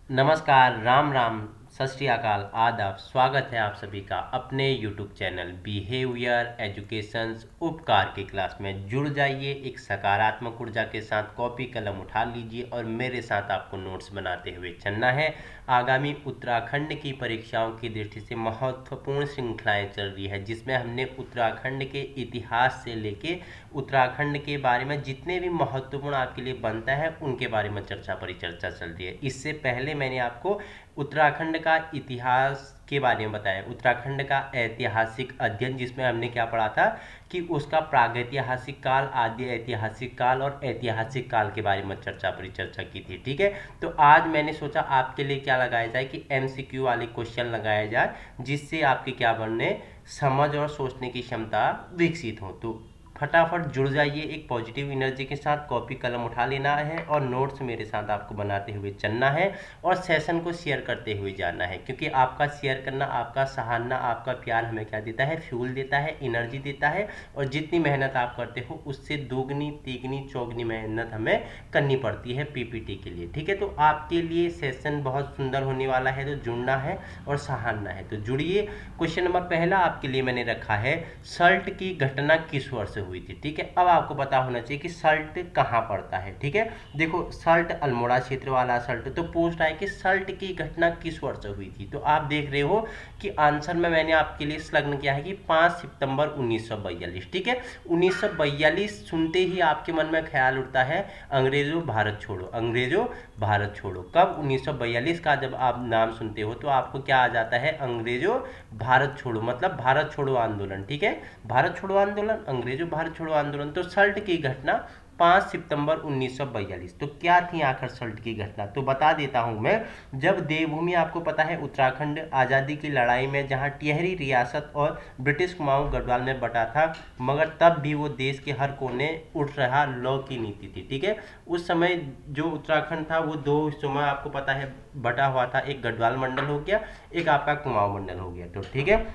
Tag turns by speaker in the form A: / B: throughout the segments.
A: नमस्कार, राम राम, सत श्री अकाल, आदाब। स्वागत है आप सभी का अपने YouTube चैनल बिहेवियर एजुकेशंस उपकार के क्लास में। जुड़ जाइए एक सकारात्मक ऊर्जा के साथ, कॉपी कलम उठा लीजिए और मेरे साथ आपको नोट्स बनाते हुए चलना है। आगामी उत्तराखंड की परीक्षाओं की दृष्टि से महत्वपूर्ण श्रृंखलाएं चल रही है, जिसमें हमने उत्तराखंड के इतिहास से लेके उत्तराखंड के बारे में जितने भी महत्वपूर्ण आपके लिए बनता है उनके बारे में चर्चा परिचर्चा चल रही है। इससे पहले मैंने आपको उत्तराखंड का इतिहास के बारे में बताया, उत्तराखंड का ऐतिहासिक अध्ययन, जिसमें हमने क्या पढ़ा था कि उसका प्रागैतिहासिक काल, आदि ऐतिहासिक काल और ऐतिहासिक काल के बारे में चर्चा परिचर्चा की थी। ठीक है, तो आज मैंने सोचा आपके लिए क्या लगाया जाए कि MCQ वाले क्वेश्चन लगाया जाए, जिससे आपकी क्या बनने समझ और सोचने की क्षमता विकसित हो। तो फटाफट जुड़ जाइए एक पॉजिटिव एनर्जी के साथ, कॉपी कलम उठा लेना है और नोट्स मेरे साथ आपको बनाते हुए चलना है और सेशन को शेयर करते हुए जाना है, क्योंकि आपका शेयर करना, आपका सराहना, आपका प्यार हमें क्या देता है, फ्यूल देता है, एनर्जी देता है। और जितनी मेहनत आप करते हो उससे दोगुनी तिगुनी चौगुनी मेहनत हमें करनी पड़ती है PPT के लिए। ठीक है, तो आपके लिए सेशन बहुत सुंदर होने वाला है, तो जुड़ना है और सराहना है, तो जुड़िए। क्वेश्चन नंबर पहला आपके लिए मैंने रखा है, सल्ट की घटना किस वर्ष हुई थी। ठीक है, अब आपको पता होना चाहिए कि सल्ट कहाँ पड़ता है। ठीक है, देखो सल्ट अल्मोड़ा क्षेत्र वाला सल्ट, तो पूछ रहा है कि सल्ट की घटना किस वर्ष हुई थी। तो आप देख रहे हो कि आंसर में मैंने आपके लिए संलग्न किया है कि 5 सितंबर 1942। ठीक है, 1942 सुनते ही आपके मन में ख्याल उठता है अंग्रेजों भारत छोड़ो, अंग्रेजों भारत छोड़ो। कब? 1942 का जब आप नाम सुनते हो तो आपको क्या आ जाता है, अंग्रेजों भारत छोड़ो, मतलब भारत छोड़ो आंदोलन। ठीक है, भारत छोड़ो आंदोलन, अंग्रेजों भारत छोड़ो आंदोलन। तो सल्ट की घटना 5 सितंबर 1942। तो क्या थी आखिर सल्ट की घटना, तो बता देता हूं मैं। जब देवभूमि, आपको पता है उत्तराखंड आज़ादी की लड़ाई में जहां टिहरी रियासत और ब्रिटिश कुमाऊं गढ़वाल में बटा था, मगर तब भी वो देश के हर कोने उठ रहा लॉ की नीति थी। ठीक है, उस समय जो उत्तराखंड था वो दो हिस्सों में आपको पता है बटा हुआ था, एक गढ़वाल मंडल हो गया, एक आपका कुमाऊं मंडल हो गया। तो ठीक है,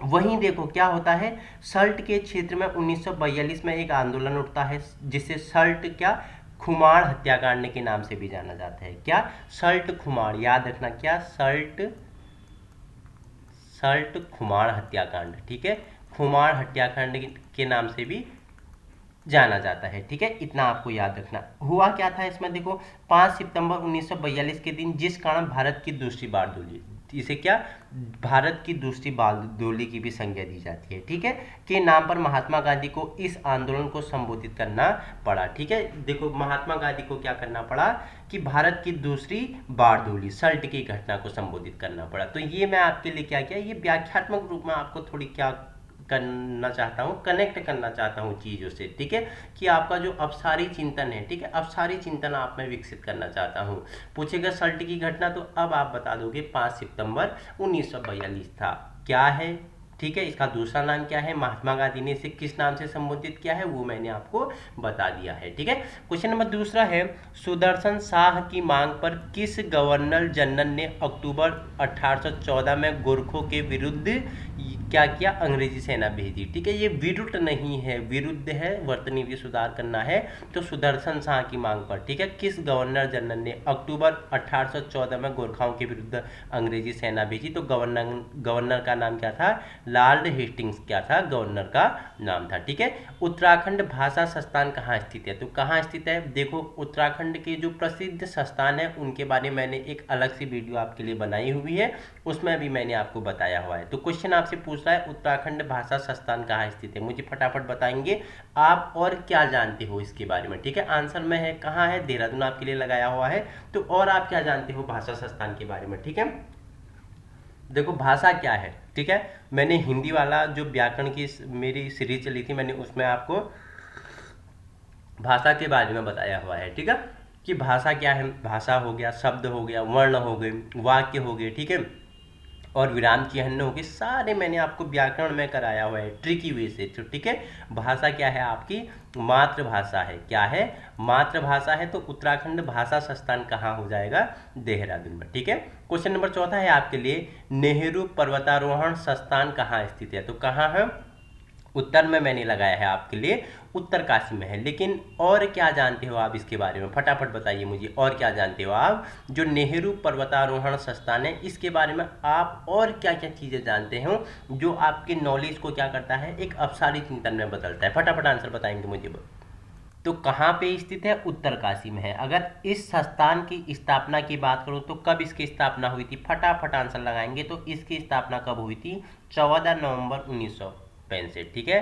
A: वहीं देखो क्या होता है, सल्ट के क्षेत्र में 1942 में एक आंदोलन उठता है, जिसे सल्ट क्या, खुमार हत्याकांड के नाम से भी जाना जाता है। क्या? सल्ट खुमार, याद रखना, क्या? सल्ट सल्ट खुमार हत्याकांड। ठीक है, खुमार हत्याकांड के नाम से भी जाना जाता है। ठीक है, इतना आपको याद रखना। हुआ क्या था इसमें, देखो 5 सितंबर 1942 के दिन जिस कारण भारत की दूसरी बारदोली, इसे क्या, भारत की दूसरी बारदोली की भी संज्ञा दी जाती है, ठीक है, के नाम पर महात्मा गांधी को इस आंदोलन को संबोधित करना पड़ा। ठीक है, देखो महात्मा गांधी को क्या करना पड़ा कि भारत की दूसरी बारदोली सल्ट की घटना को संबोधित करना पड़ा। तो ये मैं आपके लिए क्या किया, ये व्याख्यात्मक रूप में आपको थोड़ी क्या करना चाहता हूँ, कनेक्ट करना चाहता हूँ चीज़ों से। ठीक है, कि आपका जो अपसारी चिंतन है, ठीक है, अपसारी चिंतन आप में विकसित करना चाहता हूँ। पूछेगा सल्ट की घटना, तो अब आप बता दोगे 5 सितंबर 1942 था। क्या है? ठीक है, इसका दूसरा नाम क्या है, महात्मा गांधी ने इसे किस नाम से संबोधित किया है, वो मैंने आपको बता दिया है। ठीक है, क्वेश्चन नंबर दूसरा है, सुदर्शन शाह की मांग पर किस गवर्नर जनरल ने अक्टूबर 1814 में गोरखों के विरुद्ध क्या किया, अंग्रेजी सेना भेजी। ठीक है, ये विरुद्ध नहीं है, विरुद्ध है, वर्तनी सुधार करना है। तो सुदर्शन शाह की मांग पर, ठीक है, किस गवर्नर जनरल ने अक्टूबर 1814 में गोरखाओं के विरुद्ध अंग्रेजी सेना भेजी। तो गवर्नर का नाम क्या था, लॉर्ड हेस्टिंग्स क्या था, गवर्नर का नाम था। ठीक है, उत्तराखंड भाषा संस्थान कहाँ स्थित है, तो कहाँ स्थित है, देखो उत्तराखंड के जो प्रसिद्ध संस्थान है उनके बारे में मैंने एक अलग सी वीडियो आपके लिए बनाई हुई है, उसमें भी मैंने आपको बताया हुआ है। तो क्वेश्चन आपसे पूछ रहा है उत्तराखंड भाषा संस्थान कहाँ स्थित है, मुझे फटाफट बताएंगे आप और क्या जानते हो इसके बारे में। ठीक है, आंसर में है कहाँ है, देहरादून आपके लिए लगाया हुआ है। तो और आप क्या जानते हो भाषा संस्थान के बारे में। ठीक है, देखो भाषा क्या है, ठीक है, मैंने हिंदी वाला जो व्याकरण की मेरी सीरीज चली थी, मैंने उसमें आपको भाषा के बारे में बताया हुआ है। ठीक है, कि भाषा क्या है, भाषा हो गया, शब्द हो गया, वर्ण हो गए, वाक्य हो गए, ठीक है, और विराम चिन्ह होगी, सारे मैंने आपको व्याकरण में कराया हुआ है ट्रिकी वे से। तो ठीक है, भाषा क्या है, आपकी मातृभाषा है। क्या है, मातृभाषा है। तो उत्तराखंड भाषा संस्थान कहाँ हो जाएगा, देहरादून में। ठीक है, क्वेश्चन नंबर चौथा है आपके लिए, नेहरू पर्वतारोहण संस्थान कहाँ स्थित है, तो कहाँ है, उत्तर में मैंने लगाया है आपके लिए उत्तरकाशी में है। लेकिन और क्या जानते हो आप इसके बारे में, फटाफट बताइए मुझे, और क्या जानते हो आप? जो नेहरू पर्वतारोहण संस्थान है इसके बारे में आप और क्या क्या चीज़ें जानते हो जो आपके नॉलेज को क्या करता है, एक अपसारी चिंतन में बदलता है? फटाफट आंसर बताएंगे मुझे। तो कहाँ पे स्थित है? उत्तरकाशी में है। अगर इस संस्थान की स्थापना की बात करूँ तो कब इसकी स्थापना हुई थी? फटाफट आंसर लगाएंगे। तो इसकी स्थापना कब हुई थी? 14 नवंबर 1965। ठीक है,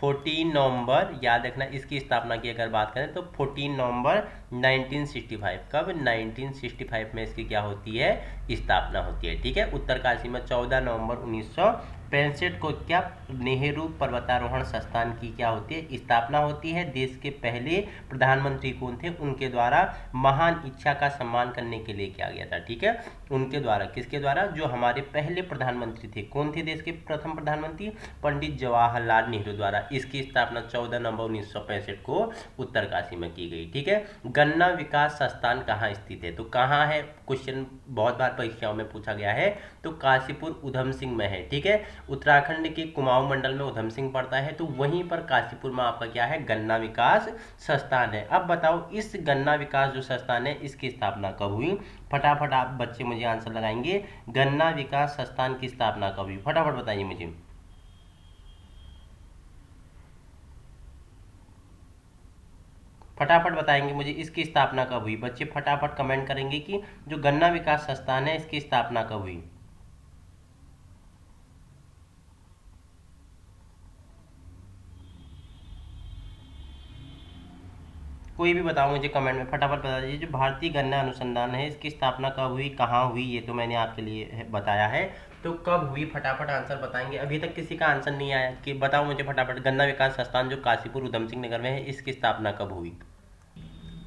A: 14 नवंबर याद रखना। इसकी स्थापना की अगर बात करें तो 14 नवंबर 1965। कब? 1965 में इसकी क्या होती है? स्थापना होती है। ठीक है, उत्तरकाशी में 14 नवंबर 1965 को क्या नेहरू पर्वतारोहण संस्थान की क्या होती है? स्थापना होती है। देश के पहले प्रधानमंत्री कौन थे? उनके द्वारा महान इच्छा का सम्मान करने के लिए किया गया था। ठीक है, उनके द्वारा, किसके द्वारा? जो हमारे पहले प्रधानमंत्री थे। कौन थे देश के प्रथम प्रधानमंत्री? पंडित जवाहरलाल नेहरू द्वारा इसकी स्थापना 14 नवंबर 1965 को उत्तरकाशी में की गई। ठीक है, गन्ना विकास संस्थान कहाँ स्थित है? तो कहाँ है? क्वेश्चन बहुत बार परीक्षाओं में पूछा गया है। तो काशीपुर उधम सिंह में है। ठीक है, उत्तराखंड के कुमाऊं मंडल में उधम सिंह पड़ता है, तो वहीं पर काशीपुर में आपका क्या है? गन्ना विकास संस्थान है। अब बताओ इस गन्ना विकास जो संस्थान है इसकी स्थापना कब हुई? फटाफट आप बच्चे मुझे आंसर लगाएंगे। गन्ना विकास संस्थान की स्थापना कब हुई? फटाफट बताइए मुझे। फटाफट बताएंगे मुझे इसकी स्थापना कब हुई? बच्चे फटाफट कमेंट करेंगे कि जो गन्ना विकास संस्थान है इसकी स्थापना कब हुई। कोई भी बताओ मुझे कमेंट में, फटाफट बता दीजिए। जो भारतीय गन्ना अनुसंधान है इसकी स्थापना कब हुई, कहाँ हुई, ये तो मैंने आपके लिए बताया है। तो कब हुई? फटाफट आंसर बताएंगे। अभी तक किसी का आंसर नहीं आया कि बताओ मुझे फटाफट। गन्ना विकास संस्थान जो काशीपुर उधम सिंह नगर में है इसकी स्थापना कब हुई?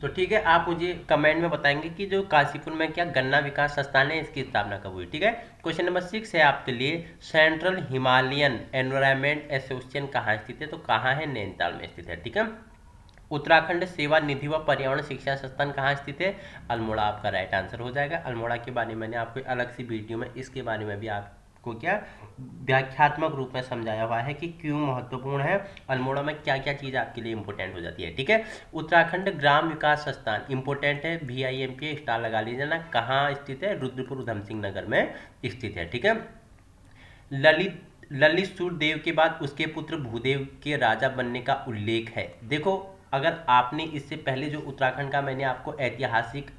A: तो ठीक है, आप मुझे कमेंट में बताएंगे कि जो काशीपुर में क्या गन्ना विकास संस्थान है इसकी स्थापना कब हुई। ठीक है, क्वेश्चन नंबर 6 है आपके लिए। सेंट्रल हिमालयन एनवायरमेंट एसोसिएशन कहाँ स्थित है? तो कहाँ है? नैनीताल में स्थित है। ठीक है, उत्तराखंड सेवा निधि व पर्यावरण शिक्षा संस्थान कहाँ स्थित है? अल्मोड़ा आपका राइट आंसर हो जाएगा। अल्मोड़ा के बारे में मैंने आपको अलग सी वीडियो में इसके बारे में भी आपको क्या व्याख्यात्मक रूप में समझाया हुआ है कि क्यों महत्वपूर्ण है, अल्मोड़ा में क्या क्या चीज़ आपके लिए इंपॉर्टेंट हो जाती है। ठीक है, उत्तराखंड ग्राम विकास संस्थान इंपॉर्टेंट है, VIMP स्टार लगा लीजिए ना। कहाँ स्थित है? रुद्रपुर उधम सिंह नगर में स्थित है। ठीक है, ललित सूर्यदेव के बाद उसके पुत्र भूदेव के राजा बनने का उल्लेख है। देखो, अगर आपने इससे पहले जो उत्तराखंड का मैंने आपको ऐतिहासिक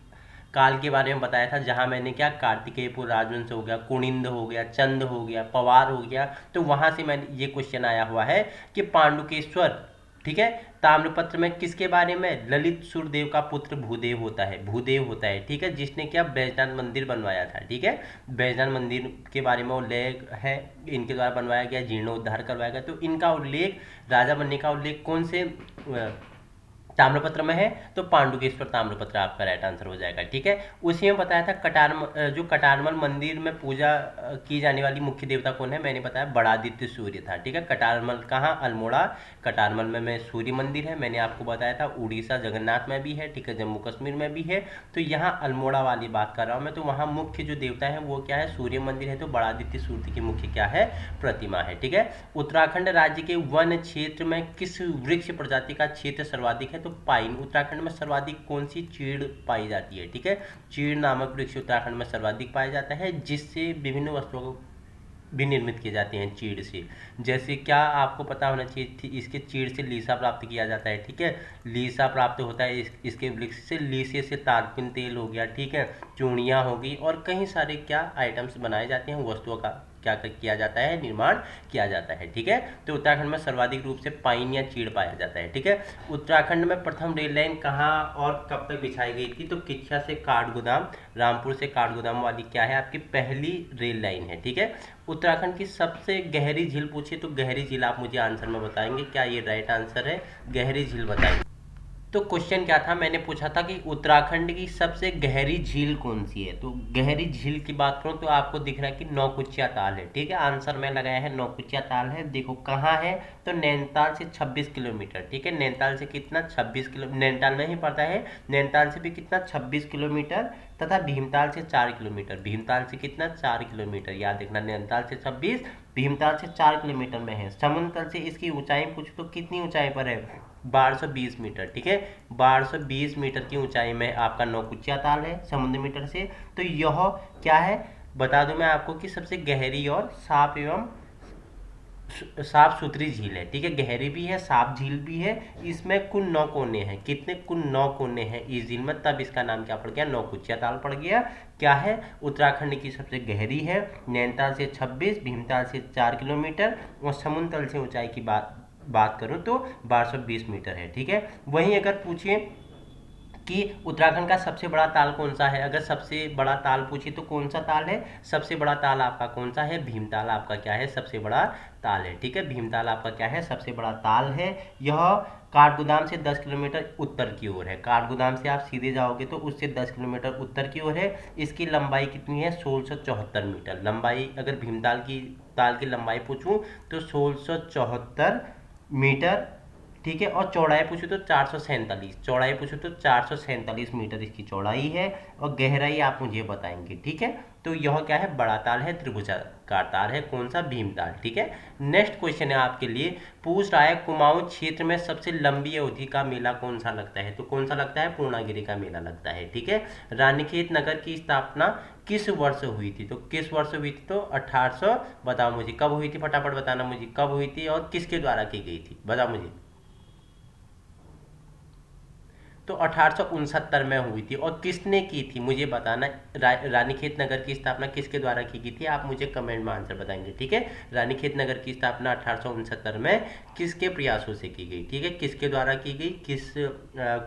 A: काल के बारे में बताया था, जहां मैंने क्या कार्तिकेयपुर राजवंश हो गया, कुनिंद हो गया, चंद हो गया, पवार हो गया, तो वहां से मैंने ये क्वेश्चन आया हुआ है कि पांडुकेश्वर, ठीक है, ताम्रपत्र में किसके बारे में? ललित सूर्यदेव का पुत्र भूदेव होता है, भूदेव होता है। ठीक है, जिसने क्या बैजनाथ मंदिर बनवाया था। ठीक है, बैजनाथ मंदिर के बारे में उल्लेख है, इनके द्वारा बनवाया गया, जीर्णोद्धार करवाया गया। तो इनका उल्लेख, राजा बनने का उल्लेख कौन से ताम्रपत्र में है? तो पांडुकेश्वर ताम्रपत्र आपका राइट आंसर हो जाएगा। ठीक है, उसी में बताया था जो कटारमल मंदिर में पूजा की जाने वाली मुख्य देवता कौन है? मैंने बताया बड़ादित्य सूर्य था। ठीक है, कटारमल कहाँ? अल्मोड़ा कटारमल में सूर्य मंदिर है। मैंने आपको बताया था उड़ीसा जगन्नाथ में भी है। ठीक है, जम्मू कश्मीर में भी है। तो यहाँ अल्मोड़ा वाली बात कर रहा हूँ मैं। तो वहाँ मुख्य जो देवता है वो क्या है? सूर्य मंदिर है। तो बड़ादित्य सूर्य की मुख्य क्या है? प्रतिमा है। ठीक है, उत्तराखंड राज्य के वन क्षेत्र में किस वृक्ष प्रजाति का क्षेत्र सर्वाधिक है? तो पाइन। उत्तराखंड में सर्वाधिक कौन सी चीड़ पाई जाती है? ठीक है, चीड़ नामक वृक्ष उत्तराखंड में सर्वाधिक पाया जाता है, जिससे विभिन्न वस्तुओं को भी निर्मित किए जाते हैं चीड़ से। जैसे क्या आपको पता होना चाहिए थी, इसके चीड़ से लीसा प्राप्त किया जाता है। ठीक है, लीसा प्राप्त होता है इसके वृक्ष से। लीसे से तारपीन तेल हो गया, ठीक है, चूड़ियाँ हो गई, और कई सारे क्या आइटम्स बनाए जाते हैं, वस्तुओं का क्या किया जाता है? निर्माण किया जाता है। ठीक है, तो उत्तराखंड में सर्वाधिक रूप से पाइन या चीड़ पाया जाता है। ठीक है, उत्तराखंड में प्रथम रेल लाइन कहाँ और कब तक बिछाई गई थी? तो किच्छा से काठगोदाम, रामपुर से काठगोदाम वाली क्या है? आपकी पहली रेल लाइन है। ठीक है, उत्तराखंड की सबसे गहरी झील पूछे तो गहरी झील आप मुझे आंसर में बताएंगे। क्या ये राइट आंसर है? गहरी झील बताएंगे। तो क्वेश्चन क्या था, मैंने पूछा था कि उत्तराखंड की सबसे गहरी झील कौन सी है। तो गहरी झील की बात करूं तो आपको दिख रहा है कि नौकुचिया ताल है। ठीक है, आंसर में लगाया है नौकुचिया ताल है। देखो कहाँ है, तो नैनीताल से 26 किलोमीटर। ठीक है, नैनीताल से कितना, 26 किलो, नैनीताल में ही पड़ता है। नैनीताल से भी कितना, 26 किलोमीटर, तथा भीमताल से 4 किलोमीटर। भीमताल से कितना, 4 किलोमीटर, याद रखना, नैनीताल से 26, भीमताल से 4 किलोमीटर में है। समुद्र तल से इसकी ऊंचाई पूछो तो कितनी ऊंचाई पर है, 1220 मीटर। ठीक है, 1220 मीटर की ऊंचाई में आपका नौकुचिया ताल है समुद्र मीटर से। तो यह क्या है, बता दूं मैं आपको कि सबसे गहरी और साफ सुथरी झील है। ठीक है, गहरी भी है, साफ झील भी है। इसमें कुल 9 कोने हैं। कितने, कुल 9 कोने हैं इस झील में, तब इसका नाम क्या पड़ गया, नौकुचिया ताल पड़ गया। क्या है, उत्तराखंड की सबसे गहरी है, नैनीताल से 26, भीमताल से 4 किलोमीटर, और समुद्र तल से ऊंचाई की बात करूं तो 1220 मीटर है। ठीक है, वहीं अगर पूछिए कि उत्तराखंड का सबसे बड़ा ताल कौन सा है, अगर सबसे बड़ा ताल पूछे तो कौन सा ताल है, सबसे बड़ा ताल आपका कौन सा है, भीमताल आपका क्या है, सबसे बड़ा ताल है। ठीक है, भीमताल आपका क्या है, सबसे बड़ा ताल है। यह काठगोदाम से 10 किलोमीटर उत्तर की ओर है। काठगोदाम से आप सीधे जाओगे तो उससे 10 किलोमीटर उत्तर की ओर है। इसकी लंबाई कितनी है, 1674 मीटर लंबाई। अगर भीमताल की ताल की लंबाई पूछूं तो 1674 मीटर। ठीक है, और चौड़ाई पूछो तो 447, चौड़ाई पूछो तो 447 मीटर इसकी चौड़ाई है, और गहराई आप मुझे बताएंगे। ठीक है, तो यह क्या है, बड़ा ताल है, त्रिभुजाकार ताल है, कौन सा, भीमताल। ठीक है, नेक्स्ट क्वेश्चन है आपके लिए, पूछ रहा है कुमाऊं क्षेत्र में सबसे लंबी अवधि का मेला कौन सा लगता है। तो कौन सा लगता है, पूर्णागिरि का मेला लगता है। ठीक है, रानीखेत नगर की स्थापना किस वर्ष हुई थी। तो किस वर्ष हुई थी, तो 1800, बताओ मुझे कब हुई थी, फटाफट बताना मुझे कब हुई थी और किसके द्वारा की गई थी, बताओ मुझे। तो 1869 में हुई थी, और किसने की थी मुझे बताना। रानीखेत नगर की स्थापना किसके द्वारा की गई थी, आप मुझे कमेंट में आंसर बताएंगे। ठीक है, रानीखेत नगर की स्थापना 1869 में किसके प्रयासों से की गई। ठीक है, किसके द्वारा की गई,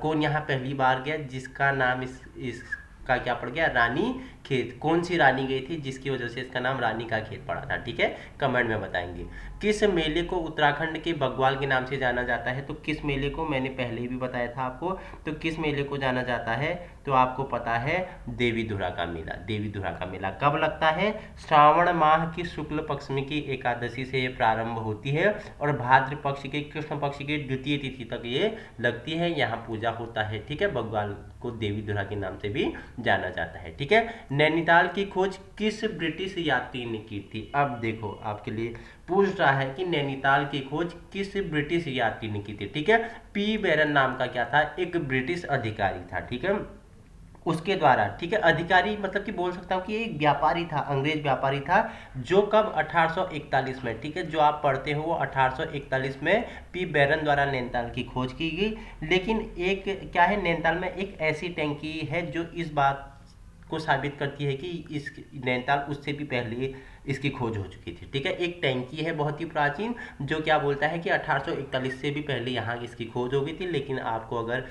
A: कौन यहाँ पहली बार गया, जिसका नाम इस का क्या पड़ गया, रानी खेत। कौन सी रानी गई थी जिसकी वजह से इसका नाम रानी का खेत पड़ा था। ठीक है, कमेंट में बताएंगे। किस मेले को उत्तराखंड के बग्वाल के नाम से जाना जाता है। तो किस मेले को, मैंने पहले भी बताया था आपको, तो किस मेले को जाना जाता है, तो आपको पता है देवी धुरा का मेला। देवी धुरा का मेला कब लगता है, श्रावण माह की शुक्ल पक्ष में की एकादशी से ये प्रारंभ होती है, और भाद्र पक्ष के कृष्ण पक्ष की द्वितीय तिथि तक ये लगती है। यहाँ पूजा होता है। ठीक है, बग्वाल को देवी धुरा के नाम से भी जाना जाता है। ठीक है, नैनीताल की खोज किस ब्रिटिश यात्री ने की थी। अब देखो आपके लिए पूछ रहा है कि नैनीताल की खोज किस ब्रिटिश यात्री ने की थी। ठीक है, पी बैरन नाम का क्या था, एक ब्रिटिश अधिकारी था। ठीक है, उसके द्वारा। ठीक है, अधिकारी मतलब कि बोल सकता हूँ कि एक व्यापारी था, अंग्रेज व्यापारी था, जो कब 1841 में, ठीक है, जो आप पढ़ते हो वो 1841 में पी बैरन द्वारा नैनीताल की खोज की गई। लेकिन एक क्या है, नैनीताल में एक ऐसी टैंकी है जो इस बात को साबित करती है कि इस नैनीताल उससे भी पहले इसकी खोज हो चुकी थी। ठीक है, एक टैंकी है बहुत ही प्राचीन, जो क्या बोलता है कि 1841 से भी पहले यहाँ इसकी खोज हो गई थी। लेकिन आपको अगर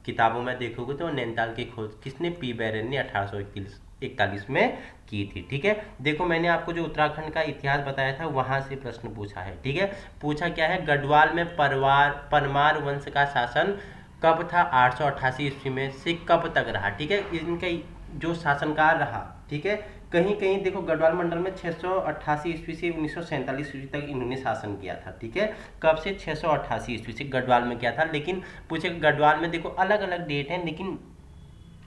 A: किताबों में देखोगे तो नैनीताल की खोज किसने, पी बैरन ने 1841 में की थी। ठीक है, देखो मैंने आपको जो उत्तराखंड का इतिहास बताया था वहां से प्रश्न पूछा है। ठीक है, पूछा क्या है, गढ़वाल में परमार वंश का शासन कब था, 888 ईस्वी में से कब तक रहा। ठीक है, इनका जो शासनकाल रहा। ठीक है, कहीं कहीं देखो गढ़वाल मंडल में 688 ईस्वी से 1947 ईस्वी तक इन्होंने शासन किया था। ठीक है, कब से, 688 ईस्वी से गढ़वाल में किया था। लेकिन पूछे गढ़वाल में देखो अलग अलग डेट है, लेकिन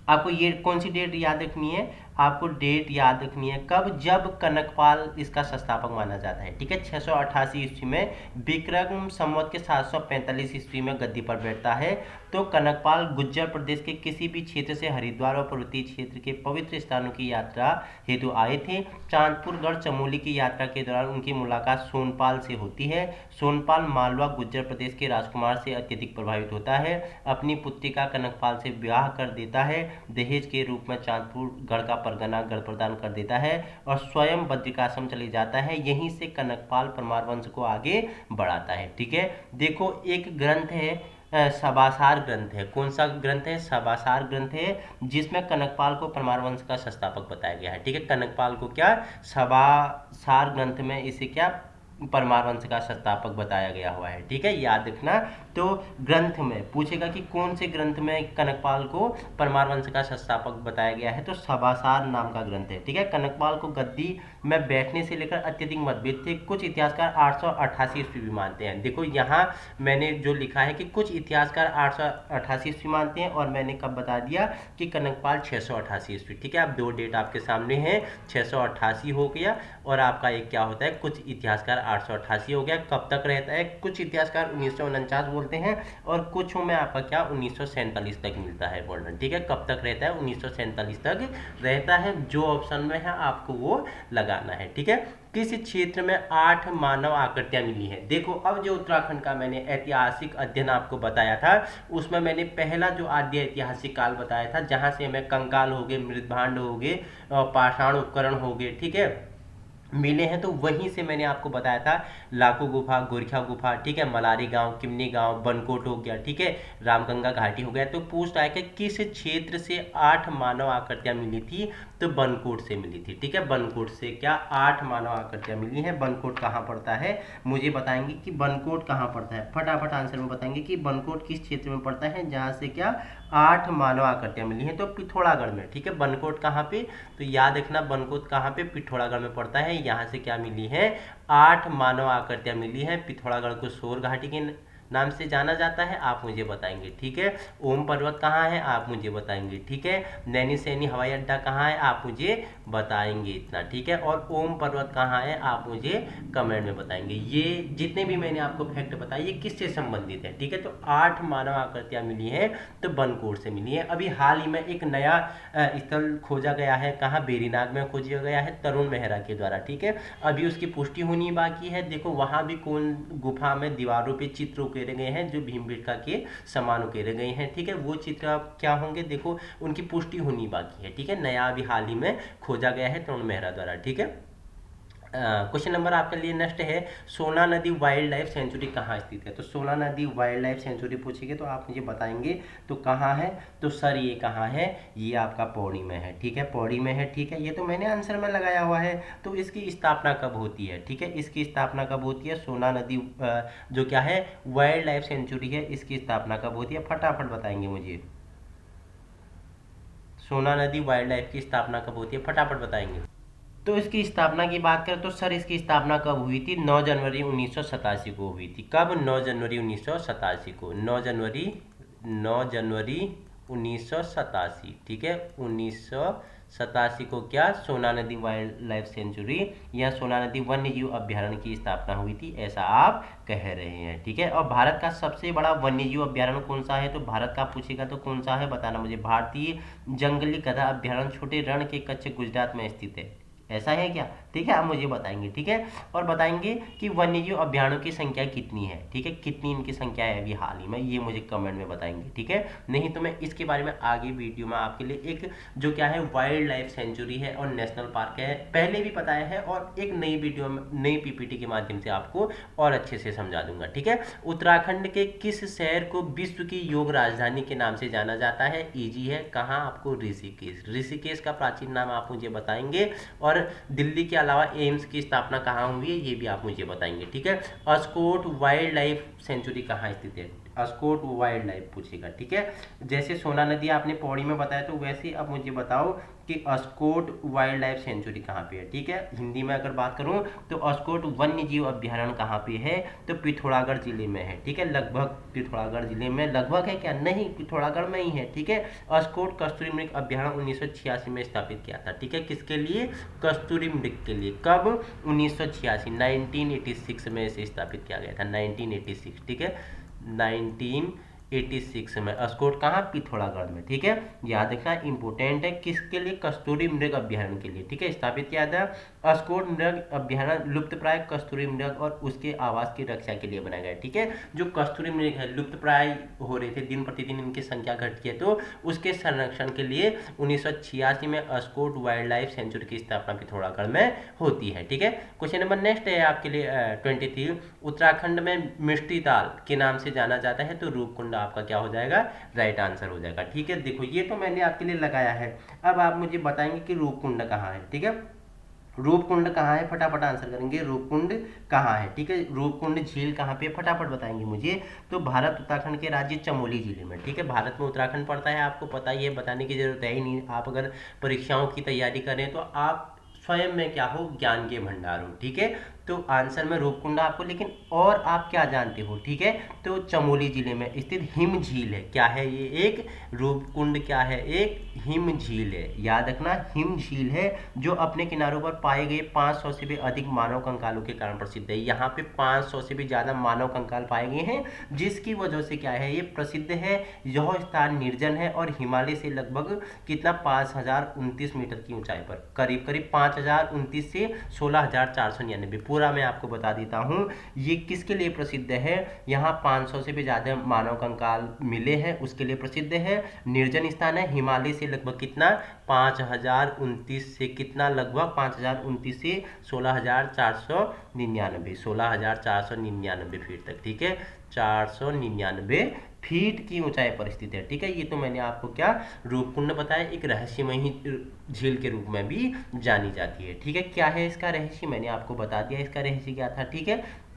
A: आपको ये कौन सी डेट याद रखनी है, आपको डेट याद रखनी है कब, जब कनकपाल इसका संस्थापक माना जाता है। ठीक है, 688 ईस्वी में विक्रम संवत के 745 ईस्वी में गद्दी पर बैठता है। तो कनकपाल गुज्जर प्रदेश के किसी भी क्षेत्र से हरिद्वार और पर्वतीय क्षेत्र के पवित्र स्थानों की यात्रा हेतु आए थे। चांदपुर गढ़ चमोली की यात्रा के दौरान उनकी मुलाकात सोनपाल से होती है। सोनपाल मालवा गुज्जर प्रदेश के राजकुमार से अत्यधिक प्रभावित होता है, अपनी पुत्री का कनकपाल से विवाह कर देता है, दहेज के रूप में चांदपुर गढ़ का परगना गढ़ प्रदान कर देता है, और स्वयं बद्रिकाश्रम चले जाता है। यहीं से कनकपाल परमार वंश को आगे बढ़ाता है। ठीक है, देखो एक ग्रंथ है, सबासार ग्रंथ है। कौन सा ग्रंथ है, सबासार ग्रंथ है, जिसमें कनकपाल को परमार वंश का संस्थापक बताया गया है। ठीक है, कनकपाल को क्या, सबासार ग्रंथ में इसे क्या परमार वंश का संस्थापक बताया गया हुआ है। ठीक है, याद रखना। तो ग्रंथ में पूछेगा कि कौन से ग्रंथ में कनकपाल को परमार वंश का संस्थापक बताया गया है, तो सभासार नाम का ग्रंथ है। ठीक है, कनकपाल को गद्दी में बैठने से लेकर अत्यधिक मतभेद थे। कुछ इतिहासकार 888 ईस्वी भी मानते हैं। देखो यहाँ मैंने जो लिखा है कि कुछ इतिहासकार 888 ईस्वी मानते हैं, और मैंने कब बता दिया कि कनकपाल 688 ईस्वी। ठीक है, अब दो डेट आपके सामने हैं, 688 हो गया, और आपका एक क्या होता है, कुछ इतिहासकार 888 हो गया। कब तक रहता है, कुछ इतिहासकार 1949 बोलते हैं, और कुछ में आपका क्या 1947 तक मिलता है वर्णन। ठीक है, कब तक रहता है, 1947 तक रहता है। जो ऑप्शन में है आपको वो लगाना है। ठीक है, किस क्षेत्र में 8 मानव आकृतियां मिली हैं। देखो अब जो उत्तराखंड का मैंने ऐतिहासिक अध्ययन आपको बताया था, उसमें मैंने पहला जो आद्य ऐतिहासिक काल बताया था, जहां से हमें कंकाल हो गए, मृदभांड हो गए, पाषाण उपकरण हो गए, ठीक है, मिले हैं, तो वहीं से मैंने आपको बताया था लाखो गुफा, गोरखा गुफा, ठीक है, मलारी गांव, किमनी गांव, बनकोट हो गया, ठीक है, रामगंगा घाटी हो गया। तो पूछ रहा है कि किस क्षेत्र से 8 मानव आकृतियां मिली थी, तो बनकोट से मिली थी। ठीक है, बनकोट से क्या 8 मानव आकृतियां मिली हैं। बनकोट कहाँ पड़ता है, मुझे बताएंगे कि बनकोट कहाँ पड़ता है, फटाफट आंसर में बताएंगे कि बनकोट किस क्षेत्र में पड़ता है जहाँ से क्या 8 मानव आकृतियां मिली हैं। तो पिथौरागढ़ में। ठीक है, बनकोट कहाँ पे, तो याद रखना बनकोट कहाँ पे, पिथौरागढ़ में पड़ता है। यहाँ से क्या मिली है, 8 मानव आकृतियां मिली हैं। पिथौरागढ़ को शोर घाटी के नाम से जाना जाता है, आप मुझे बताएंगे। ठीक है, ओम पर्वत कहाँ है, आप मुझे बताएंगे। ठीक है, नैनी सैनी हवाई अड्डा कहाँ है, आप मुझे बताएंगे इतना। ठीक है, और ओम पर्वत कहाँ है, आप मुझे कमेंट में बताएंगे। ये जितने भी मैंने आपको फैक्ट बताए ये किससे संबंधित है। ठीक है, तो 8 मानव आकृतियां मिली हैं, तो बनकोट से मिली है। अभी हाल ही में एक नया स्थल खोजा गया है, कहाँ, बेरीनाग में खोजा गया है तरुण मेहरा के द्वारा। ठीक है, अभी उसकी पुष्टि होनी बाकी है। देखो वहां भी कौन गुफा में दीवारों पे चित्र उकेरे गए हैं जो भीमबेटका के समान उकेरे गए हैं। ठीक है, वो चित्र अब क्या होंगे, देखो उनकी पुष्टि होनी बाकी है। ठीक है, नया अभी हाल ही में खोजा गया है तरुण मेहरा द्वारा। ठीक है, क्वेश्चन नंबर आपके लिए नेक्स्ट है, सोना नदी वाइल्ड लाइफ सेंचुरी कहाँ स्थित है। तो सोना नदी वाइल्ड लाइफ सेंचुरी पूछेगी तो आप मुझे बताएंगे तो कहाँ है, तो सर ये कहाँ है, ये आपका पौड़ी में है। ठीक है, पौड़ी में है। ठीक है, ये तो मैंने आंसर में लगाया हुआ है। तो इसकी स्थापना कब होती है, ठीक है, इसकी स्थापना कब होती है, सोना नदी जो क्या है वाइल्ड लाइफ सेंचुरी है, इसकी स्थापना कब होती है, फटाफट बताएंगे मुझे। सोना नदी वाइल्ड लाइफ की स्थापना कब होती है, फटाफट बताएंगे। तो इसकी स्थापना की बात करें तो सर इसकी स्थापना कब हुई थी, 9 जनवरी 1987 को हुई थी। कब, 9 जनवरी 1987 को, 9 जनवरी 1987। ठीक है, 1987 को क्या सोना नदी वाइल्ड लाइफ सेंचुरी या सोना नदी वन्य जीव अभ्यारण्य की स्थापना हुई थी, ऐसा आप कह रहे हैं। ठीक है, और भारत का सबसे बड़ा वन्य जीव अभ्यारण्य कौन सा है, तो भारत का पूछेगा तो कौन सा है बताना मुझे। भारतीय जंगली गधा अभ्यारण्य छोटे रण के कच्छ गुजरात में स्थित है, ऐसा है क्या। ठीक है, आप मुझे बताएंगे। ठीक है, और बताएंगे कि वन्यजीव अभ्यारण्यों की संख्या कितनी है। ठीक है, कितनी इनकी संख्या है अभी हाल ही में, ये मुझे कमेंट में बताएंगे। ठीक है, नहीं तो मैं इसके बारे में आगे वीडियो में आपके लिए एक जो क्या है वाइल्ड लाइफ सेंचुरी है और नेशनल पार्क है पहले भी बताया है, और एक नई वीडियो में नई पीपीटी के माध्यम से आपको और अच्छे से समझा दूंगा। ठीक है, उत्तराखंड के किस शहर को विश्व की योग राजधानी के नाम से जाना जाता है, इजी है, कहाँ आपको, ऋषिकेश। ऋषिकेश का प्राचीन नाम आप मुझे बताएंगे, और दिल्ली के अलावा एम्स की स्थापना कहाँ हुई है ये भी आप मुझे बताएंगे। ठीक है, अस्कोट वाइल्ड लाइफ सेंचुरी कहाँ स्थित है, अस्कोट वाइल्ड लाइफ पूछेगा। ठीक है, जैसे सोना नदी आपने पौड़ी में बताया तो वैसे अब मुझे बताओ कि अस्कोट वाइल्ड लाइफ सेंचुरी कहाँ पे है। ठीक है, हिंदी में अगर बात करूं तो अस्कोट वन्य जीव अभ्यारण्य कहाँ पे है, तो पिथौरागढ़ जिले में है। ठीक है, लगभग पिथौरागढ़ जिले में, लगभग है क्या, नहीं पिथौरागढ़ में ही है। ठीक है, अस्कोट कस्तूरी मृग अभ्यारण्य 1986 में स्थापित किया था। ठीक है, किसके लिए, कस्तूरी मृग के लिए। कब, 1986, 1986 में इसे स्थापित किया गया था, 1986। ठीक है, 1986 में। अस्कोट कहाँ, पिथौरागढ़ में। ठीक है, याद रखना इंपॉर्टेंट है, किसके लिए, कस्तूरी मृग अभ्यारण्य के लिए। ठीक है, स्थापित किया था। अस्कोट मृग अभ्यारण्य लुप्त प्राय कस्तूरी मृग और उसके आवास की रक्षा के लिए बनाया गया। ठीक है, जो कस्तूरी मृग है लुप्त प्राय हो रहे थे, दिन प्रतिदिन इनकी संख्या घटती है, तो उसके संरक्षण के लिए 1986 में अस्कोट वाइल्ड लाइफ सेंचुरी की स्थापना पिथौरागढ़ में होती है। ठीक है, क्वेश्चन नंबर नेक्स्ट है आपके लिए 23, उत्तराखंड में मिष्टी ताल के नाम से जाना जाता है, तो रूपकुंड आपका क्या हो जाएगा, राइट आंसर हो जाएगा। ठीक है, देखो ये तो मैंने आपके लिए लगाया है, अब आप मुझे बताएंगे कि रूपकुंड कहाँ है। ठीक है, रूपकुंड कहाँ है, फटाफट आंसर करेंगे, रूपकुंड कहाँ है, ठीक है। रूपकुंड झील कहाँ पे, फटाफट बताएंगे मुझे। तो भारत उत्तराखंड के राज्य चमोली जिले में, ठीक है। भारत में उत्तराखंड पड़ता है, आपको पता ही है, बताने की जरूरत है ही नहीं। आप अगर परीक्षाओं की तैयारी करें तो आप स्वयं में क्या हो, ज्ञान के भंडार हो, ठीक है। तो आंसर में रूपकुंड आपको, लेकिन और आप क्या जानते हो, ठीक है। तो चमोली जिले में स्थित हिम झील है, क्या है ये, एक रूपकुंड क्या है, एक हिम झील है, याद रखना, हिम झील है, जो अपने किनारों पर पाए गए 500 से भी अधिक मानव कंकालों के कारण प्रसिद्ध है। यहाँ पे 500 से भी ज़्यादा मानव कंकाल पाए गए हैं, जिसकी वजह से क्या है, ये प्रसिद्ध है। यह स्थान निर्जन है और हिमालय से लगभग कितना, 5029 मीटर की ऊंचाई पर, करीब करीब 5029 से 16,499, पूरा मैं आपको बता देता हूँ। ये किसके लिए प्रसिद्ध है, यहाँ 500 से भी ज़्यादा मानव कंकाल मिले हैं, उसके लिए प्रसिद्ध है। निर्जन स्थान है, हिमालय से लगभग कितना, 5029 से कितना, लगभग 5029 से 16,499, 16,499 फीट तक, ठीक है, 499 फीट की ऊंचाई पर स्थित है, ठीक है। ये तो मैंने आपको क्या, रूपकुंड बताया, एक रहस्यमयी झील के रूप में भी जानी जाती है, ठीक है। क्या है इसका रहस्य, मैंने आपको बता दिया इसका रहस्य क्या था, ठीक है।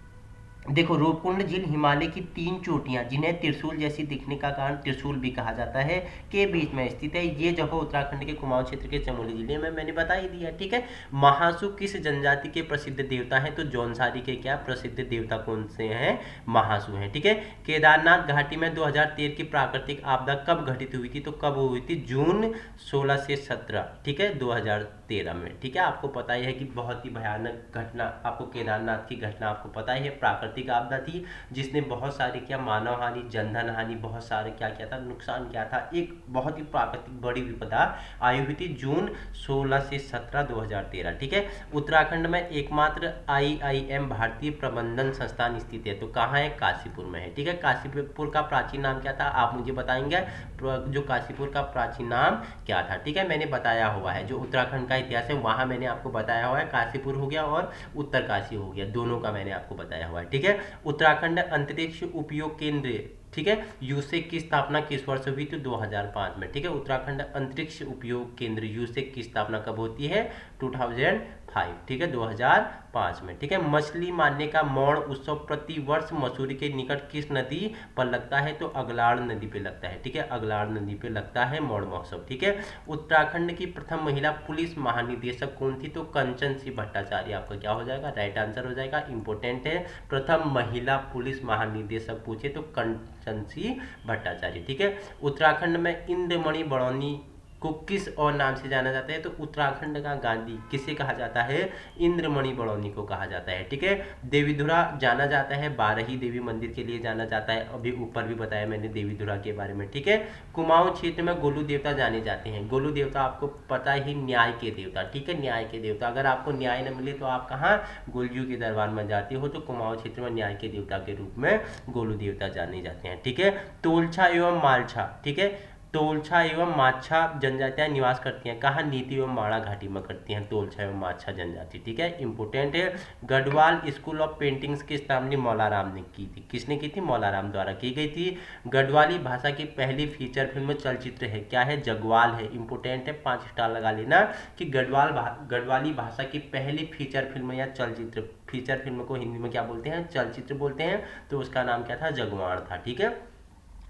A: देखो, रूपकुंड झील हिमालय की 3 चोटियां, जिन्हें त्रिशूल जैसी दिखने का कारण त्रिशूल भी कहा जाता है, के बीच में स्थित है। ये जगह उत्तराखंड के कुमाऊं क्षेत्र के चमोली जिले में, मैंने बता ही दिया, ठीक है। महासु किस जनजाति के प्रसिद्ध देवता हैं, तो जौनसारी के क्या प्रसिद्ध देवता कौन से हैं, महासु हैं, ठीक है। केदारनाथ घाटी में 2013 की प्राकृतिक आपदा कब घटित हुई थी, तो कब हुई थी, जून 16 से 17, ठीक है, 2013 में, ठीक है। आपको पता ही है कि बहुत ही भयानक घटना, आपको केदारनाथ की घटना आपको पता ही है, प्राकृतिक आपदा थी, जिसने बहुत सारी क्या, मानव हानि, जनधन हानि, बहुत सारे क्या क्या था, नुकसान क्या था, एक बहुत ही प्राकृतिक बड़ी विपदा आई हुई थी, जून 16 से 17 2013, ठीक है। उत्तराखंड में एकमात्र IIM भारतीय प्रबंधन संस्थान स्थित है, तो कहाँ है, काशीपुर में है, ठीक है। काशीपुर का प्राचीन नाम क्या था, आप मुझे बताएंगे, जो काशीपुर का प्राचीन नाम क्या था, ठीक है। मैंने बताया हुआ है, जो उत्तराखंड का इतिहास है वहाँ मैंने आपको बताया हुआ है, काशीपुर हो गया और उत्तरकाशी हो गया, दोनों का मैंने आपको बताया हुआ है, ठीक है। उत्तराखंड अंतरिक्ष उपयोग केंद्र, ठीक है, यूसेक की स्थापना किस वर्ष हुई थी, 2005 में, ठीक है। उत्तराखंड अंतरिक्ष उपयोग केंद्र यूसेक की स्थापना कब होती है, 2005, ठीक है, 2005 में, ठीक है। मछली मारने का मौड़ उत्सव प्रति वर्ष मसूरी के निकट किस नदी पर लगता है, तो अगलाड़ नदी पे लगता है, ठीक है, अगलाड़ नदी पे लगता है मौड़ महोत्सव, ठीक है। उत्तराखंड की प्रथम महिला पुलिस महानिदेशक कौन थी, तो कंचन सिंह भट्टाचार्य, आपका क्या हो जाएगा, राइट आंसर हो जाएगा, इंपॉर्टेंट है, प्रथम महिला पुलिस महानिदेशक पूछे तो कंचन सिंह भट्टाचार्य, ठीक है। उत्तराखंड में इंद्रमणि बड़ौनी को किस और नाम से जाना जाता है, तो उत्तराखंड का गांधी किसे कहा जाता है, इंद्रमणि बड़ौनी को कहा जाता है, ठीक है। देवीधुरा जाना जाता है बारही देवी मंदिर के लिए जाना जाता है, अभी ऊपर भी बताया मैंने देवीधुरा के बारे में, ठीक है। कुमाऊं क्षेत्र में गोलू देवता जाने जाते हैं, गोलू देवता आपको पता ही, न्याय के देवता, ठीक है, न्याय के देवता, अगर आपको न्याय न मिले तो आप कहाँ, गोलजू के दरबार में जाते हो, तो कुमाऊं क्षेत्र में न्याय के देवता के रूप में गोलू देवता जाने जाते हैं, ठीक है। तोलछा एवं मालछा, ठीक है, तोलछा एवं माछा जनजातियां निवास करती हैं, कहाँ, नीति एवं माड़ा घाटी में करती हैं तोलछा एवं माछा जनजाति, ठीक है, इंपोर्टेंट है। गढ़वाल स्कूल ऑफ पेंटिंग्स की स्थापना मौलाराम ने की थी, किसने की थी, मौलाराम द्वारा की गई थी। गढ़वाली भाषा की पहली फीचर फिल्म चलचित्र है, क्या है, जगवाल है, इंपोर्टेंट है, 5 स्टार लगा लेना, कि गढ़वाली भाषा की पहली फीचर फिल्म या चलचित्र, फीचर फिल्म को हिंदी में क्या बोलते हैं, चलचित्र बोलते हैं, तो उसका नाम क्या था, जगवाड़ था, ठीक है,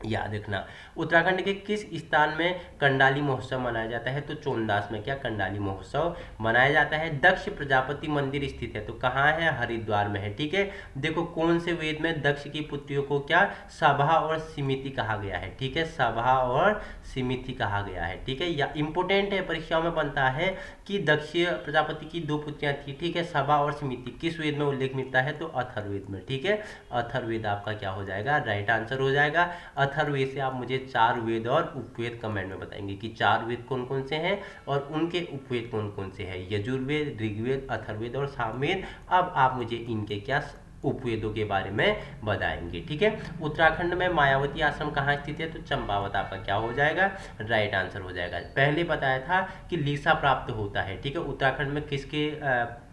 A: याद रखना। उत्तराखंड के किस स्थान में कंडाली महोत्सव मनाया जाता है, तो चोनदास में क्या कंडाली महोत्सव मनाया जाता है। दक्ष प्रजापति मंदिर स्थित है, तो कहाँ है, हरिद्वार में है, ठीक है। देखो, कौन से वेद में दक्ष की पुत्रियों को क्या, सभा और सिमिति कहा गया है, ठीक है, सभा और सिमिति कहा गया है, ठीक है। या इंपोर्टेंट है, परीक्षाओं में बनता है कि दक्ष प्रजापति की 2 पुत्रियां थी, ठीक है, सभा और सिमिति, किस वेद में उल्लेख मिलता है, तो अथर्ववेद में, ठीक है, अथर्ववेद आपका क्या हो जाएगा, राइट आंसर हो जाएगा। अथर्ववेद से आप मुझे 4 वेद और उपवेद कमेंट में बताएंगे कि 4 वेद कौन कौन से हैं और उनके उपवेद कौन कौन से हैं, यजुर्वेद, ऋग्वेद, अथर्ववेद और सामवेद। अब आप मुझे इनके क्या उपवेदों के बारे में बताएंगे, ठीक है। उत्तराखंड में मायावती आश्रम कहाँ स्थित है, तो चंपावत आपका क्या हो जाएगा, राइट आंसर हो जाएगा। पहले बताया था कि लीसा प्राप्त होता है, ठीक है। उत्तराखंड में किसके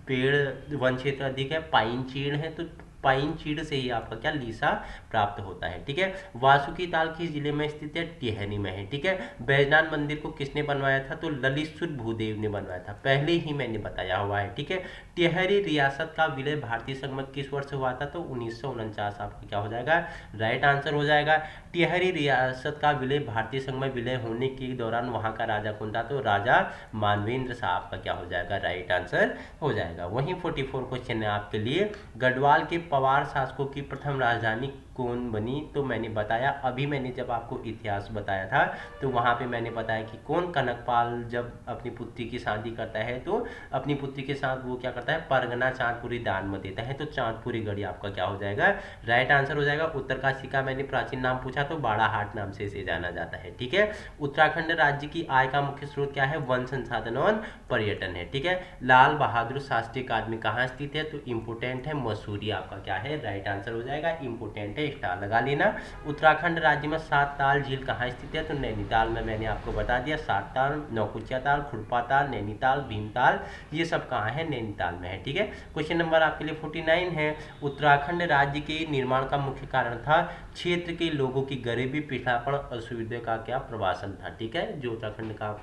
A: पेड़ वन क्षेत्र अधिक है, पाइन चीड़ है, तो पाइन चीड़ से ही आपका क्या लीसा प्राप्त होता है। ठीक है, वासुकी ताल किस जिले में स्थित है? टिहरी में है। ठीक है, बैजनाथ मंदिर को किसने बनवाया था? तो ललितसुर भूदेव ने बनवाया था, पहले ही मैंने बताया हुआ है। ठीक है, टिहरी रियासत का विलय भारतीय संघ में किस वर्ष हुआ था? तो 1949 आपका क्या हो जाएगा? राइट आंसर हो जाएगा। टिहरी रियासत का विलय भारतीय संघ में विलय होने के दौरान वहां का राजा कौन था? तो राजा मानवेंद्र साहब का क्या हो जाएगा? राइट आंसर हो जाएगा। वहीं 44 क्वेश्चन है आपके लिए, गढ़वाल के पवार शासकों की प्रथम राजधानी कौन बनी? तो मैंने बताया, अभी मैंने जब आपको इतिहास बताया था तो वहां पे मैंने बताया कि कौन कनकपाल जब अपनी पुत्री की शादी करता है तो अपनी पुत्री के साथ वो क्या करता है? परगना चांदपुरी दान में देता है, तो चांदपुरी गढ़ी आपका क्या हो जाएगा? राइट आंसर हो जाएगा। उत्तरकाशी का मैंने प्राचीन नाम पूछा तो बाड़ाहाट नाम से इसे जाना जाता है। ठीक है, उत्तराखंड राज्य की आय का मुख्य स्रोत क्या है? वन संसाधन और पर्यटन है। ठीक है, लाल बहादुर शास्त्री अकादमी कहाँ स्थित है? तो इम्पोर्टेंट है, मसूरी आपका क्या है? राइट आंसर हो जाएगा। इम्पोर्टेंट है, स्टार लगा लेना। उत्तराखंड राज्य में सात ताल झील कहाँ स्थित है? तो नैनीताल में, मैंने आपको बता दिया। सात ताल, नौकुचिया ताल, खुरपा ताल, नैनीताल, भीमताल, ये सब कहाँ है? नैनीताल में है। ठीक है, क्वेश्चन नंबर आपके लिए 49 है, उत्तराखंड राज्य के निर्माण का मुख्य कारण था क्षेत्र के लोगों की गरीबी, पिछड़ापन, असुविधा का क्या प्रवासन था। ठीक है, जो उत्तराखंड का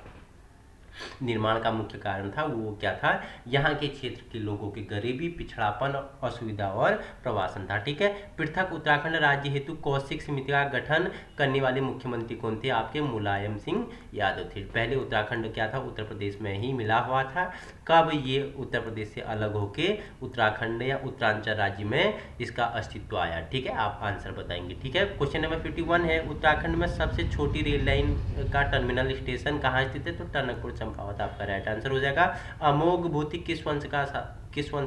A: निर्माण का मुख्य कारण था वो क्या था? यहाँ के क्षेत्र के लोगों की गरीबी, पिछड़ापन, असुविधा और प्रवासन था। ठीक है, पृथक उत्तराखंड राज्य हेतु कौशिक समिति का गठन करने वाले मुख्यमंत्री कौन थे? आपके मुलायम सिंह यादव थे। पहले उत्तराखंड क्या था? उत्तर प्रदेश में ही मिला हुआ था। कब ये उत्तर प्रदेश से अलग होके उत्तराखंड या उत्तरांचल राज्य में इसका अस्तित्व आया? ठीक है, आप आंसर बताएंगे। ठीक है, क्वेश्चन नंबर 51 है, उत्तराखंड में सबसे छोटी रेल लाइन का टर्मिनल स्टेशन कहाँ स्थित है? तो टनकपुर चंपावत आपका राइट आंसर हो जाएगा। अमोघ भूति किस वंश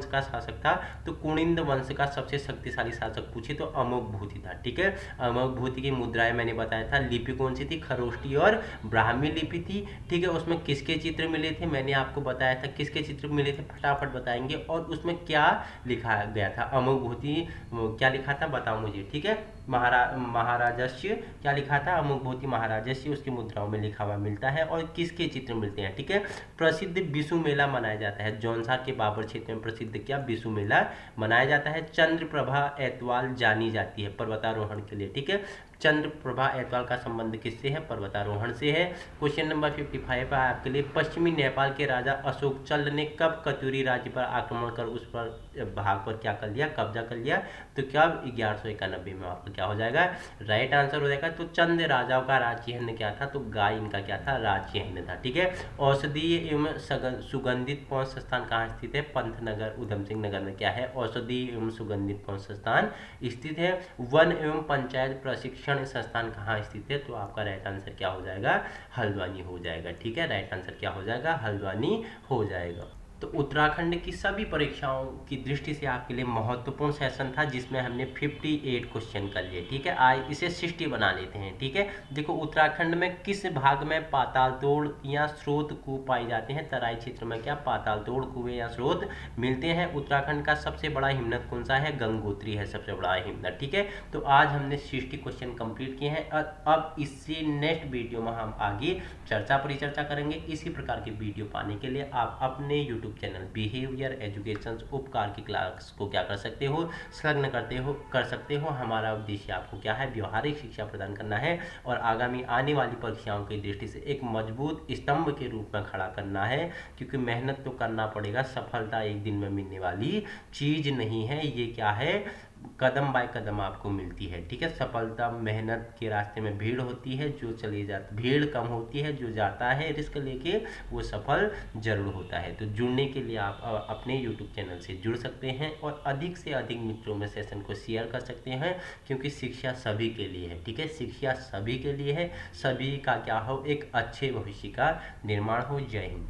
A: का शासक था? तो कुनिंद वंश का सबसे शक्तिशाली शासक पूछे तो अमोघ भूति था। ठीक है, अमोघ भूति की मुद्राएं मैंने बताया था। लिपि कौन सी थी? खरोष्टी और ब्राह्मी लिपि थी। ठीक है, उसमें किसके चित्र मिले थे? मैंने आपको बताया था किसके चित्र मिले थे, फटाफट बताएंगे। और उसमें क्या लिखा गया था? अमोघ भूति क्या लिखा था बताओ मुझे। ठीक है, महाराजस्य क्या लिखा था? अमोघ भूति महाराजस्य उसकी मुद्राओं में लिखा हुआ मिलता है। और किसके चित्र मिलते हैं? ठीक है, प्रसिद्ध बिशु मेला मनाया जाता है जौनसार के बाबर क्षेत्र में, प्रसिद्ध क्या? बिशु मेला मनाया जाता है। चंद्रप्रभा एतवाल जानी जाती है पर्वतारोहण के लिए। ठीक है, चंद्रप्रभा एतवाल का संबंध किससे है? पर्वतारोहण से है। क्वेश्चन नंबर 55 है आपके लिए, पश्चिमी नेपाल के राजा अशोक चल्ल ने कब कतुरी राज्य पर आक्रमण कर उस पर भाग पर क्या कर लिया? कब्जा कर लिया। तो क्या? 1191 में आपका क्या हो जाएगा? राइट आंसर हो जाएगा। तो चंद राजाओं का राजचिह्न क्या था? तो गाय इनका क्या था? राजचिह्न था। ठीक है, औषधीय एवं सुगंधित पौध संस्थान कहाँ स्थित है? पंतनगर, उधम सिंह नगर में क्या है? औषधीय एवं सुगंधित पौध संस्थान स्थित है। वन एवं पंचायत प्रशिक्षण संस्थान कहाँ स्थित है? तो आपका राइट आंसर क्या हो जाएगा? हल्द्वानी हो जाएगा। ठीक है, राइट आंसर क्या हो जाएगा? हल्द्वानी हो जाएगा। तो उत्तराखंड की सभी परीक्षाओं की दृष्टि से आपके लिए महत्वपूर्ण सेशन था जिसमें हमने 58 क्वेश्चन कर लिए। ठीक है, आज इसे 60 बना लेते हैं। ठीक है, देखो उत्तराखंड में किस भाग में पाताल तोड़ या स्रोत कुएं पाए जाते हैं? तराई क्षेत्र में क्या पाताल तोड़ कुएं या स्रोत मिलते हैं। उत्तराखंड का सबसे बड़ा हिमनद कौन सा है? गंगोत्री है सबसे बड़ा हिमनद। ठीक है, तो आज हमने 60 क्वेश्चन कंप्लीट किए हैं। अब इससे नेक्स्ट वीडियो में हम आगे परिचर्चा करेंगे। इसी प्रकार की वीडियो पाने के लिए आप अपने यूट्यूब चैनल बिहेवियर एजुकेशन उपकार की क्लास को क्या कर सकते हो? संलग्न कर सकते हो। हमारा उद्देश्य आपको क्या है? व्यवहारिक शिक्षा प्रदान करना है और आगामी आने वाली परीक्षाओं की दृष्टि से एक मजबूत स्तंभ के रूप में खड़ा करना है, क्योंकि मेहनत तो करना पड़ेगा। सफलता एक दिन में मिलने वाली चीज नहीं है, ये क्या है? कदम बाय कदम आपको मिलती है। ठीक है, सफलता मेहनत के रास्ते में भीड़ होती है, जो चले जाता, भीड़ कम होती है, जो जाता है रिस्क लेके वो सफल जरूर होता है। तो जुड़ने के लिए आप अपने YouTube चैनल से जुड़ सकते हैं और अधिक से अधिक मित्रों में सेशन को शेयर कर सकते हैं, क्योंकि शिक्षा सभी के लिए है। ठीक है, शिक्षा सभी के लिए है, सभी का क्या हो? एक अच्छे भविष्य का निर्माण हो। जय हिंद।